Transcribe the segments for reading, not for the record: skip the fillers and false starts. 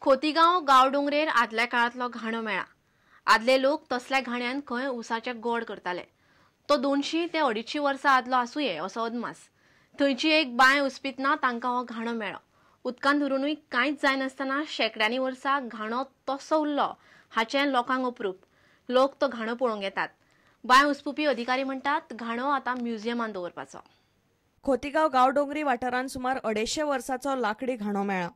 खोतीगांव गांवडोंगरेर आदल्या काळांतलो घाणो मेळ्ळा. आदले लोक तसल्या घाण्यान खंय उसाचे गोड करताले. तो 200 ते 250 वर्सां आदलो आसूये असो अदमास. थंयची एक बांय उस्पितना तांकां हो घाणो मेळ्ळो. उदकांत धरूनय कांयच जायनासतना शेकड्यांनी वर्सां घाणो तसो उरलो हाचें लोकांक अप्रूप. लोक तो घाणो पळोवंक येतात. बांय उस्पुपी अधिकारी म्हणटात घाणो आतां म्युझियमांत दवरपाचो. खोतीगांव गांवडोंगरी वाठारांत सुमार 250 वर्सांचो लाकडी घाणो मेळ्ळा.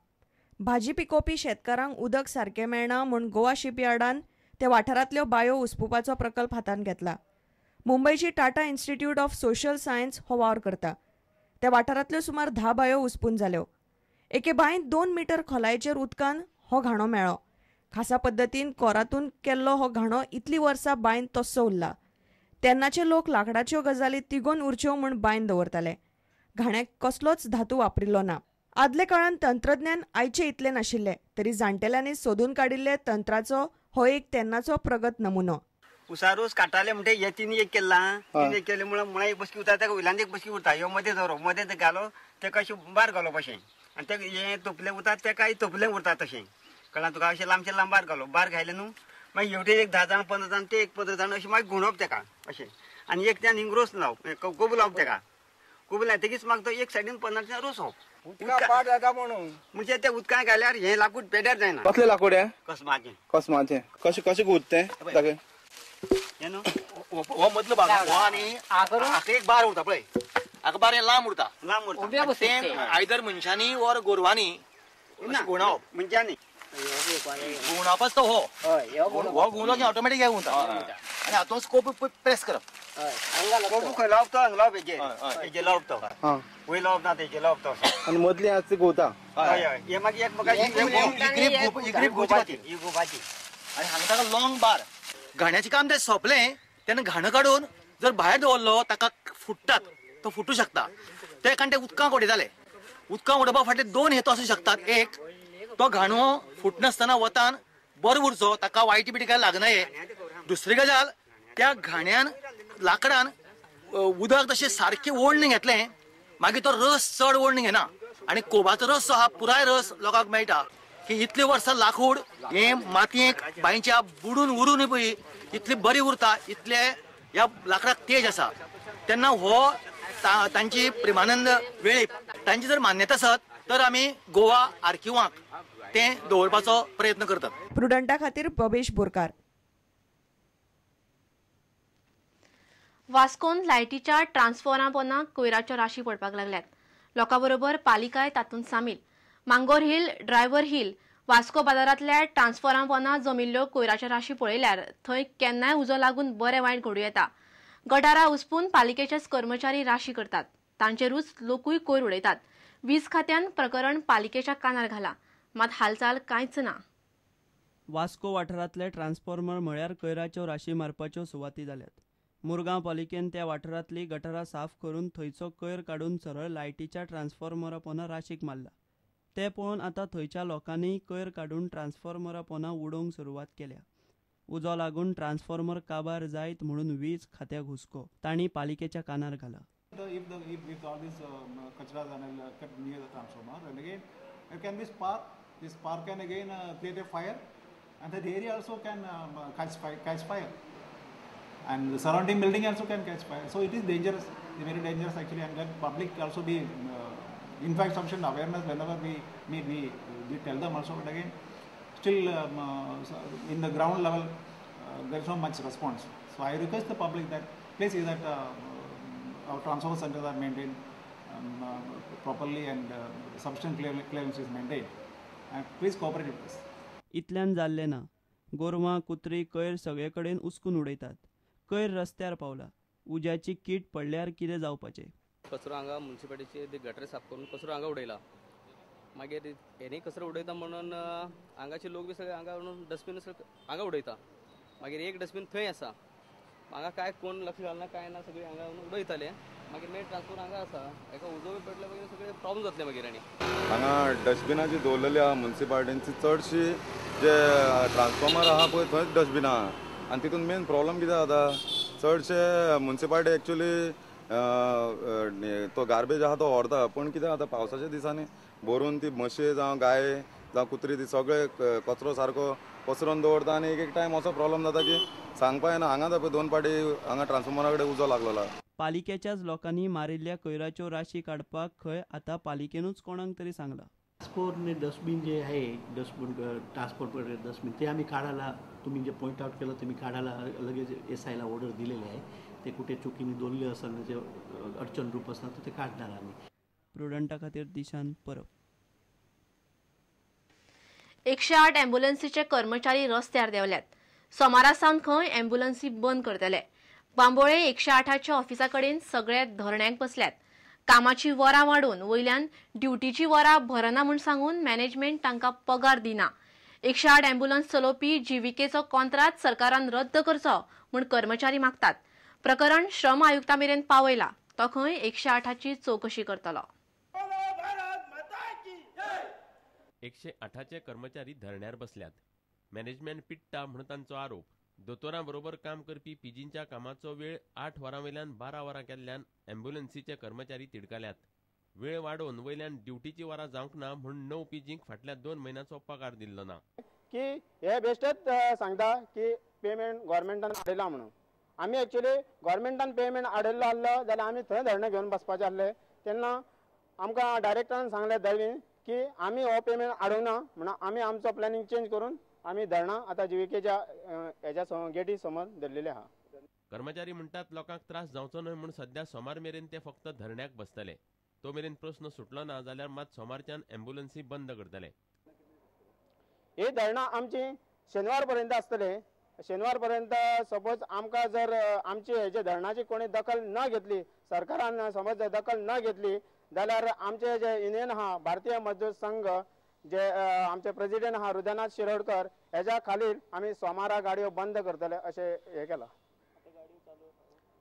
भाजी पिकोवपी शेतकारांक उदक सारकें मेळना म्हूण गोवा शिपयार्डान त्या वाठारांतल्यो बांयो उसपुपाचो प्रकल्प हातांत घेतला. मुंबयची Tata institute of social science हो वावर करता. त्या वाठारांतल्यो सुमार 10 बांयो उस्पून जाल्यो. एके बांयत 2 मीटर खोलायेचेर उदकान हो घाणो मेळ्ळो. खासा पद्दतीन कोरातून केल्लो हो घाणो इतली वर्सां बांयत तस्सो उरला. तेन्नाचे लोक लाकडाच्यो गजाली तिगोवन उरच्यो म्हूण बांयत दवरताले. घाण्याक कसलोच धातू वापरिल्लो ना. आदले काळांत तंत्रज्ञान आयचे इतले नाशिल्ले तरी जाणटेल्यांनी सोदून काडिल्ले तंत्राचो हो एक तेन्नाचो प्रगत नमुनो. उसारोस काटाले म्हणटे हे तिनी एक केला तिने एक केले मुळे एक बसकी उरता वयल्यान एक बसकी उरता ह्यो मध्ये धरो मध्ये ते घालो ते कशें भायर घालप अशें आनी ते हे तोपले उरता ते काय तोपले उरता तशें कळ्ळां तुका अशें लांबचे लांब भायर घालप भायर घायले न्हू मागीर हेवटे एक 10 जाण 15 जाण ते एक 15 जाण अशें मागीर घुंवप तेका अशें आनी एक त्यान हिंग रोस लावप कोबू लावप तेका कोबू लाय तेगीच मागीर तो एक सायडीन 15 जाण रोसप पाड जाता म्हणून म्हणजे ते उदकांत घाल्यार हे लाकूड पेड्यार जायना. कसले लाकूड हे कसमाचें कसमाचें कशें कशें गुंत तें हे न्हू हो मदलो भाग हो आनी हाका एक बार उरता पळय हाका बार हे लांब उरता लांब उरता तें आयदर मनशांनी ओर गोरवांनी गुंडावप मनशांनी गुंडावपाच तो हो गुंवलो की ऑटोमॅटीक हे गुंवता आनी हातूंत स्कोप प्रेस करप खंय लावप तो हांगा लावप हेजे लावप तो वयर लावप ना तेजे लावप तो आनी मदली आसा ती गुंवता. हय हय हे मागीर ग्रीप घुंवची खातीर ही गुंवपाची आनी हांगा ताका लॉंग बार घाण्याचें काम तें सोंपलें तेन्ना घाणो काडून जर भायर दवरलो ताका फुट्टात तो फुटूं शकता ते कारण ते उदकांत उडयताले. उदकांत उडोवपा फाटले 2 हेतू आसूं शकतात. एक तो घाणो फुटनासतना वतान बरो उरचो ताका वायटी बिटी काय लागनाये. दुसरी गजाल त्या घाण्यान लाकडान उदक तशें सारकें ओडून घेतलें मागीर तो रस चड ओडून घेना आनी कोबाचो रस जो आहा पुराय रस लोकांक मेळटा की इतली वर्सां लाकूड हे मातयेक बांयच्या बुडून उरून पळय इतली बरी उरता इतले ह्या लाकडाक तेज आसा. तेन्ना हो तांची प्रेमानंद वेळीप तांची जर मान्यता आसत तर आमी गोवा आर्किवांक तें दवरपाचो प्रयत्न करतात. प्रुडंटा खातीर बबेश बोरकार. वास्कोन लायटीच्या ट्रान्सफॉर्मरा पोंदाक कोयराच्यो राशी पडपाक लागल्यात. लोकां बरोबर पालिकाय तातूंत सामील. Mangor hill, driver hill, Vasco बाजारांतल्या ट्रान्सफॉर्मरा पोंदा जमिल्ल्यो कोयराच्यो राशी पळयल्यार थंय केन्नाय उजो लागून बरें वायट घडूं येता. गटारां उस्पून पालिकेचेच कर्मचारी राशी करतात. तांचेरूच लोकूय कोयर उडयतात. वीज खात्यान प्रकरण पालिकेच्या कानार घाला मात हालचाल कांयच ना. वास्को वाठारांतले ट्रान्सफॉर्मर म्हळ्यार कोयराच्यो राशी मारपाच्यो सुवाती जाल्यात. मुरगांव पालिकेन त्या वाठारांतली गटारां साफ करून थंयचो कोयर काडून सरळ लायटीच्या ट्रान्सफॉर्मरा पोंदा राशीक मारला. ते पळोवन आतां थंयच्या लोकांनी कोयर काडून ट्रान्सफॉर्मरा पोंदा उडोवंक सुरवात केल्या. उजो लागून ट्रान्सफॉर्मर काबार जायत म्हणून वीज खात्याक हुस्को तांणी पालिकेच्या कानार घाला. If all these kachras are kept near the transformer, and again there can be spark. This spark can again create a fire, and the area also can catch fire, and the surrounding building also can catch fire. So it is dangerous, very dangerous actually, and let public also be, in fact, sufficient awareness whenever we meet. We tell them also, but again, still in the ground level, there is not much response. So I request the public that please see that. Our transformer centers are maintained properly and sufficient clearance is maintained. And please cooperate with this. इतल्यान जाल्लें ना. गोरवां कुत्री कोयर सगळे कडेन उस्कून उडयतात. कोयर रस्त्यार पावला. उज्याची कीट पडल्यार कितें जावपाचें. कचरो हांगा म्युनिसिपालिटीचे गटर साफ करून कचरो हांगा उडयला. मागीर हेनी कचरो उडयता म्हणून हांगाचे लोक बी सगळे हांगा डस्टबीन हांगा उडयता. मागीर एक डस्टबीन थंय आसा. हांगा काय कोण लक्ष घालना काय ना सगळे हांगा उडयताले. मागीर मेन ट्रान्सफॉर्मर हांगा आसा हेका उजो बी पडले मागीर सगळे प्रॉब्लेम जातले मागीर. आनी हांगा डस्टबिनां दवरलेली आहा म्युनिसिपालिटींची चडशी जे ट्रान्सफॉर्मर आहा पळय थंयच डस्टबीन आहा आनी तितून मेन प्रॉब्लेम कितें जाता चडशे म्युनिसिपालिटी एक्चुअली तो गार्बेज आहा तो व्हरता, पण कितें आतां पावसाच्या दिसांनी भरून ती म्हशी जावं गाय जावं कुत्री ती सगळे कचरो सारको पसरोवन दवरता आनी एक एक टायम असो प्रॉब्लेम जाता की सांगपा येना. हांगा पळय 2 फाटी हांगा ट्रान्सफॉर्मरा कडेन उजो लागलेला. पालिकेच्याच लोकांनी मारिल्ल्या कोयराच्यो राशी काडपाक खंय आता पालिकेनूच कोणाक तरी सांगला. ट्रान्सपोर्ट डस्टबिन जे आहे ट्रान्सपोर्ट डस्टबिन ते आम्ही काढायला, तुम्ही जे पॉईंट आउट केलं तुम्ही काढायला लगेच SI ला ऑर्डर दिलेली आहे. ते कुठे चुकीने दोनले असेल जे अडचण रूप असणार तर ते काढणार आम्ही. प्रुडंटा खातीर दिशान परब. 108 अँब्युलन्सीचे कर्मचारी रस्त्यार देवल्यात. सोमारासावन खंय अँब्युलन्सी बंद करतले. बांबोळे 108च्या ऑफिसा कडेन सगळे धरण्याक बसल्यात. कामाची वरां वाडून वयल्यान ड्युटीची वरां भरना म्हूण सांगून मॅनेजमेंट तांकां पगार दिना. 108 अँब्युलन्स चलोवपी जीव्हीकेचो कॉन्ट्रॅक्ट सरकारान रद्द करचो म्हूण कर्मचारी मागतात. प्रकरण श्रम आयुक्ता मेरेन पावयला. तो खंय 108ची चौकशी करतलो. 108चे कर्मचारी धरण्यार बसल्यात. मॅनेजमेंट पिट्टा म्हणून तांचो आरोप. दोतोरां बरोबर काम करपी पीजींच्या कामाचो वेळ 8 वरांवयल्यान 12 वरां केल्ल्यान अँब्युलन्सीचे कर्मचारी तिडकल्यात. वेळ वाडोवन वयल्यान ड्युटीची वरां जावंक ना म्हूण 9 पीजींक फाटल्या 2 म्हयन्याचो पगार दिल्लो ना. की हे बेश्टेच सांगता की पेमेंट गव्हर्मेंटान आडयला म्हणून. आमी एक्चुअली गव्हर्मेंटान पेमेंट आडयल्लो आसलो जाल्यार आमी थंय धरणे घेवन बसपाचे आसले. तेन्ना आमकां डायरेक्टरान सांगले दळवीन की आमी हो पेमेंट आडोवना म्हणून आमी आमचो प्लॅनिंग चेंज करून आमी धरणां आतां जीव्हीकेच्या हेच्या गेटी समोर धरलेले आहा. कर्मचारी म्हणटात लोकांक त्रास जावचो न्हय म्हूण सध्या सोमार मेरेन ते फक्त धरण्याक बसतले. तो मेरेन प्रस्न सुटलो ना जाल्यार मात सोमारच्यान अँब्युलन्सी बंद करतले. ही धरणां आमची शेनवार पर्यंत आसतले. शेनवार पर्यंत सपोज आमकां जर आमची हेजे धरणाची कोणी दखल न घेतली, सरकारान समज दखल न घेतली जाल्यार आमचे जे युनियन आहा भारतीय मजदूर संघ जे आमचे प्रेसिडेंट आहा हृदयनाथ शिरोडकर हेच्या खालील आमी सोमारा गाडयो बंद करतले अशें हे केलां.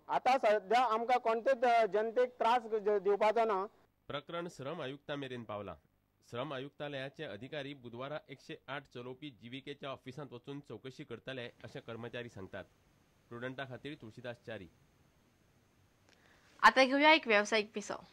आता सध्या आमकां कोणतेच जनतेक त्रास दिवपाचो ना. प्रकरण श्रम आयुक्ता मेरेन पावला. श्रम आयुक्तालयाचे अधिकारी बुधवारा 108 चलोवपी जीव्हीकेच्या ऑफिसांत वचून चौकशी करतले अशें कर्मचारी सांगतात. प्रुडंटा खातीर तुळशीदास च्यारी. आता घेऊया एक व्यावसायिक पिसो.